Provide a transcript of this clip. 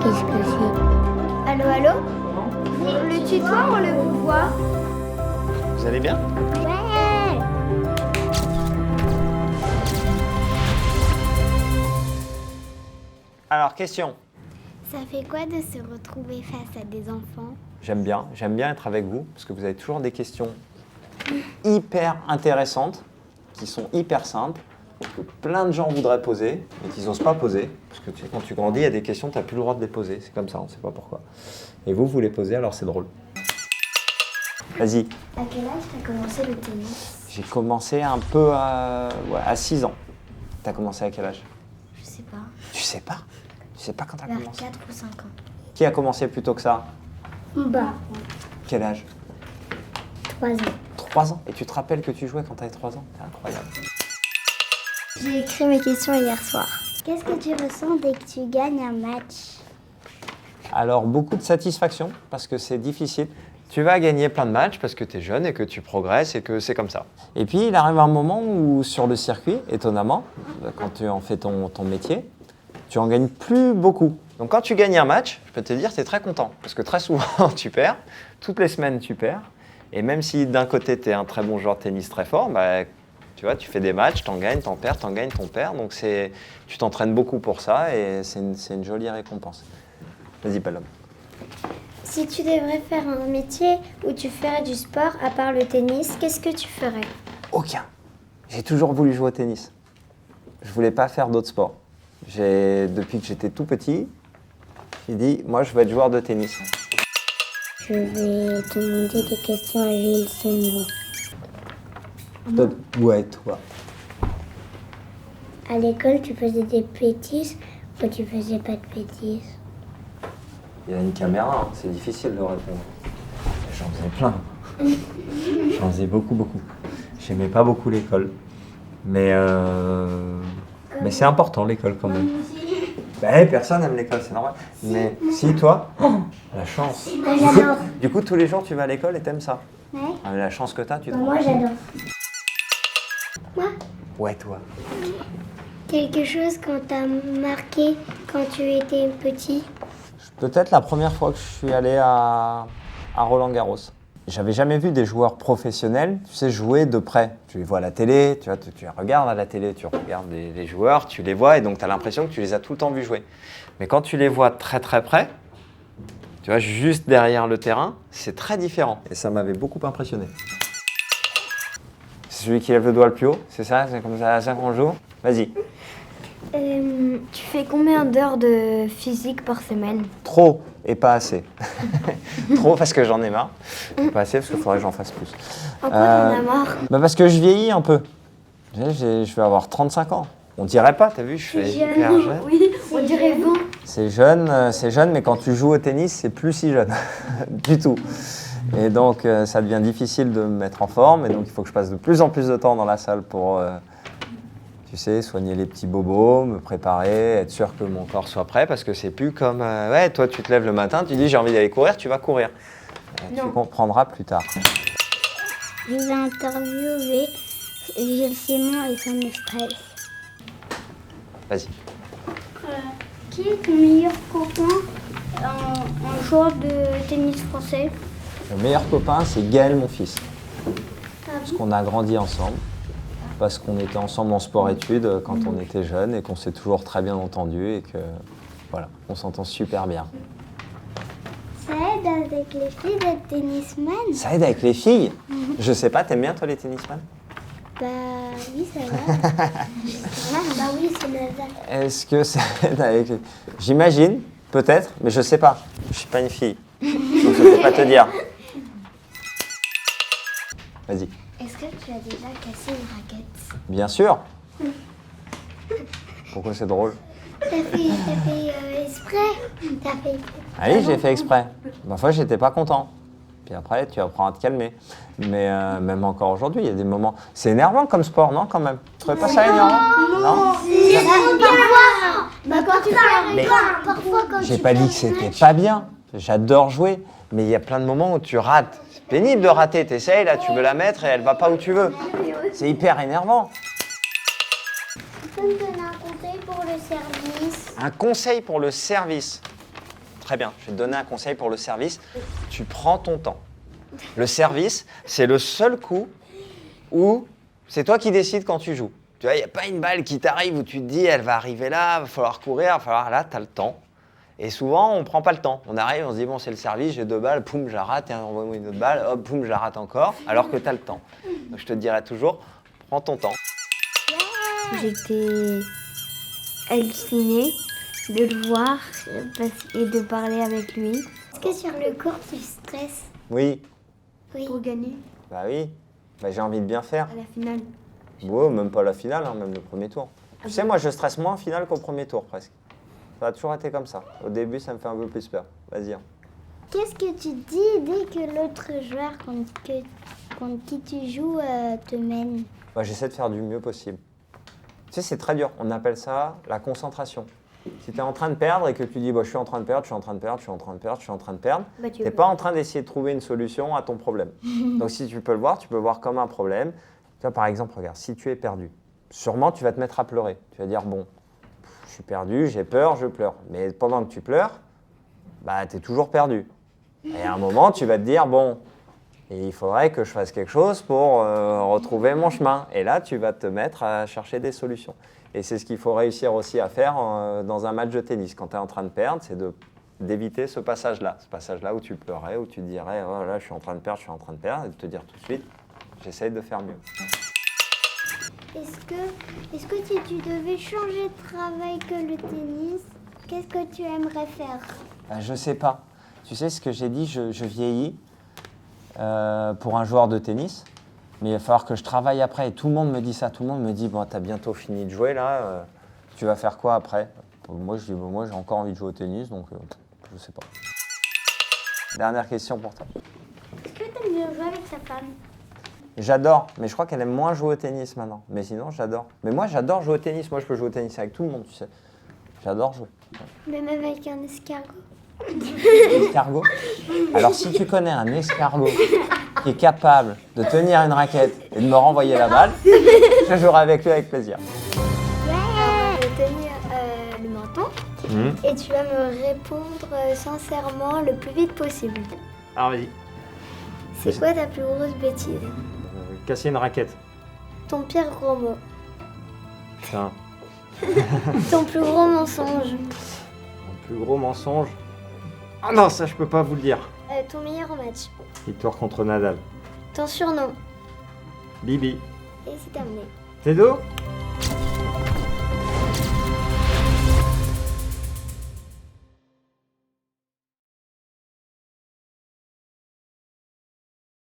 Qu'est-ce que c'est? Allô, allô? Le tutoie, on le voit. Vous allez bien? Ouais. Alors, question. Ça fait quoi de se retrouver face à des enfants? J'aime bien être avec vous, parce que vous avez toujours des questions hyper intéressantes, qui sont hyper simples, que plein de gens voudraient poser, mais qu'ils n'osent pas poser. Parce que tu sais, quand tu grandis, il y a des questions, tu n'as plus le droit de les poser. C'est comme ça, on ne sait pas pourquoi. Et vous les posez, alors c'est drôle. Vas-y. À quel âge tu as commencé le tennis? J'ai commencé un peu à 6 ans. Tu as commencé à quel âge? Je sais pas. Tu sais pas? Tu sais pas quand tu as Vers commencé? 4 ou 5 ans. Qui a commencé plus tôt que ça? Bah, Quel âge? 3 ans. 3 ans. Et tu te rappelles que tu jouais quand tu avais 3 ans? C'est incroyable. J'ai écrit mes questions hier soir. Qu'est-ce que tu ressens dès que tu gagnes un match? Alors, beaucoup de satisfaction, parce que c'est difficile. Tu vas gagner plein de matchs parce que tu es jeune et que tu progresses et que c'est comme ça. Et puis, il arrive un moment où, sur le circuit, étonnamment, quand tu en fais ton métier, tu en gagnes plus beaucoup. Donc, quand tu gagnes un match, je peux te dire, tu es très content. Parce que très souvent, tu perds. Toutes les semaines, tu perds. Et même si d'un côté, tu es un très bon joueur de tennis très fort, bah, tu vois, tu fais des matchs, t'en gagnes, t'en perds, t'en gagnes, t'en perds. Donc, tu t'entraînes beaucoup pour ça et c'est une jolie récompense. Vas-y, Palom. Si tu devrais faire un métier où tu ferais du sport à part le tennis, qu'est-ce que tu ferais? Aucun. J'ai toujours voulu jouer au tennis. Je voulais pas faire d'autres sports. Depuis que j'étais tout petit, j'ai dit, moi, je veux être joueur de tennis. Je vais te demander des questions à Gilles Simon. Ouais, toi. À l'école, tu faisais des bêtises ou tu faisais pas de bêtises? Il y a une caméra, hein, c'est difficile de répondre. J'en faisais plein. J'en faisais beaucoup. J'aimais pas beaucoup l'école. Mais c'est important l'école quand même. Personne n'aime l'école, c'est normal. Mais si, toi, la chance. J'adore. Du coup, tous les jours, tu vas à l'école et t'aimes ça. Ouais. Ah, mais la chance que t'as, tu te rends Moi, compte. j'adore. Moi? Ouais, toi. Quelque chose quand t'as marqué quand tu étais petit? Peut-être la première fois que je suis allé à Roland-Garros. J'avais jamais vu des joueurs professionnels, tu sais, jouer de près. Tu les vois à la télé, tu vois, tu regardes à la télé, tu regardes les joueurs, tu les vois et donc tu as l'impression que tu les as tout le temps vus jouer. Mais quand tu les vois très très près, tu vois, juste derrière le terrain, c'est très différent. Et ça m'avait beaucoup impressionné. C'est celui qui lève le doigt le plus haut, c'est ça? C'est comme ça qu'on joue? Vas-y. Tu fais combien d'heures de physique par semaine? Trop et pas assez. Trop parce que j'en ai marre. Pas assez parce qu'il faudrait que j'en fasse plus. En quoi t'en as marre? Parce que je vieillis un peu. Je vais avoir 35 ans. On dirait pas, t'as vu, je suis hyper jeune. Oui, on dirait 20. C'est jeune, mais quand tu joues au tennis, c'est plus si jeune. Du tout. Et donc, ça devient difficile de me mettre en forme. Et donc, il faut que je passe de plus en plus de temps dans la salle pour... tu sais, soigner les petits bobos, me préparer, être sûr que mon corps soit prêt, parce que c'est plus comme... ouais, toi, tu te lèves le matin, tu dis j'ai envie d'aller courir, tu vas courir. Tu comprendras plus tard. Je vais interviewer Gilles Simon et son stress. Vas-y. Qui est ton meilleur copain en joueur de tennis français? Le meilleur copain, c'est Gaël, mon fils. Parce qu'on a grandi ensemble. Parce qu'on était ensemble en sport-études quand on était jeunes et qu'on s'est toujours très bien entendu et que, voilà, on s'entend super bien. Ça aide avec les filles d'être tennisman? Ça aide avec les filles? Je sais pas, t'aimes bien toi les tennisman? Bah oui, ça va. Bah oui, c'est Nazar. Est-ce que ça aide avec les... J'imagine, peut-être, mais je sais pas. Je suis pas une fille. Donc je peux pas te dire. Vas-y. Est-ce que tu as déjà cassé une raquette? Bien sûr. Pourquoi c'est drôle? T'as fait exprès? T'as fait... Ah oui, j'ai fait exprès. Parfois, j'étais pas content. Puis après, tu apprends à te calmer. Mais même encore aujourd'hui, il y a des moments... C'est énervant comme sport, non, quand même? Tu trouvais pas ça énervant? Non. Bah quand tu fais parfois quand J'ai pas dit que c'était pas bien. J'adore jouer. Mais il y a plein de moments où tu rates. C'est pénible de rater. T'essayes, là, tu veux la mettre et elle va pas où tu veux. C'est hyper énervant. Tu peux me donner un conseil pour le service? Un conseil pour le service. Très bien, je vais te donner un conseil pour le service. Tu prends ton temps. Le service, c'est le seul coup où c'est toi qui décides quand tu joues. Tu vois, il n'y a pas une balle qui t'arrive où tu te dis, elle va arriver là, il va falloir courir, il va falloir... Là, tu as le temps. Et souvent, on ne prend pas le temps. On arrive, on se dit, bon, c'est le service, j'ai 2 balles, poum, je la rate, et envoie-moi une autre balle, hop, poum, je la rate encore, alors que tu as le temps. Donc, je te dirais toujours, prends ton temps. J'étais hallucinée de le voir et de parler avec lui. Est-ce que sur le cours, tu stresses? Oui, Pour gagner bah oui, bah, j'ai envie de bien faire. à la finale. Ouais, même pas la finale, hein, même le premier tour. Tu sais, moi, je stresse moins en finale qu'au premier tour, presque. Ça a toujours été comme ça. Au début, ça me fait un peu plus peur. Vas-y. Hein. Qu'est-ce que tu dis dès que l'autre joueur contre qui tu joues te mène? Bah, j'essaie de faire du mieux possible. Tu sais, c'est très dur. On appelle ça la concentration. Si tu es en train de perdre et que tu dis bah, je suis en train de perdre, je suis en train de perdre, je suis en train de perdre, je suis en train de perdre, Bah, tu n'es pas en train d'essayer de trouver une solution à ton problème. Donc si tu peux le voir comme un problème. Tu vois, par exemple, regarde, si tu es perdu, sûrement tu vas te mettre à pleurer. Tu vas dire bon, je suis perdu, j'ai peur, je pleure. Mais pendant que tu pleures, bah, tu es toujours perdu. Et à un moment, tu vas te dire bon, il faudrait que je fasse quelque chose pour retrouver mon chemin. Et là, tu vas te mettre à chercher des solutions. Et c'est ce qu'il faut réussir aussi à faire dans un match de tennis. Quand tu es en train de perdre, c'est d'éviter ce passage-là. Ce passage-là où tu pleurais, où tu dirais oh là, je suis en train de perdre, je suis en train de perdre, et de te dire tout de suite, j'essaye de faire mieux. Est-ce que si tu devais changer de travail que le tennis, qu'est-ce que tu aimerais faire? Je sais pas. Tu sais ce que j'ai dit, je vieillis pour un joueur de tennis. Mais il va falloir que je travaille après. Et tout le monde me dit ça. Tout le monde me dit bon, t'as bientôt fini de jouer là. Tu vas faire quoi après? Moi, je dis bon, moi, j'ai encore envie de jouer au tennis, donc je sais pas. Dernière question pour toi. Est-ce que tu aimes bien jouer avec ta femme? J'adore, mais je crois qu'elle aime moins jouer au tennis maintenant. Mais sinon, j'adore. Mais moi, j'adore jouer au tennis. Moi, je peux jouer au tennis avec tout le monde, tu sais. J'adore jouer. Même avec un escargot? Escargot? Alors, si tu connais un escargot qui est capable de tenir une raquette et de me renvoyer la balle, je jouerai avec lui avec plaisir. Je vais tenir le menton et tu vas me répondre sincèrement le plus vite possible. Alors, vas-y. C'est quoi ta plus grosse bêtise? Casser une raquette. Ton pire gros mot? Putain. Ton plus gros mensonge? Mon plus gros mensonge. Ah non, ça, je peux pas vous le dire. Ton meilleur match? Victoire contre Nadal. Ton surnom? Bibi. Et c'est terminé. Tedo?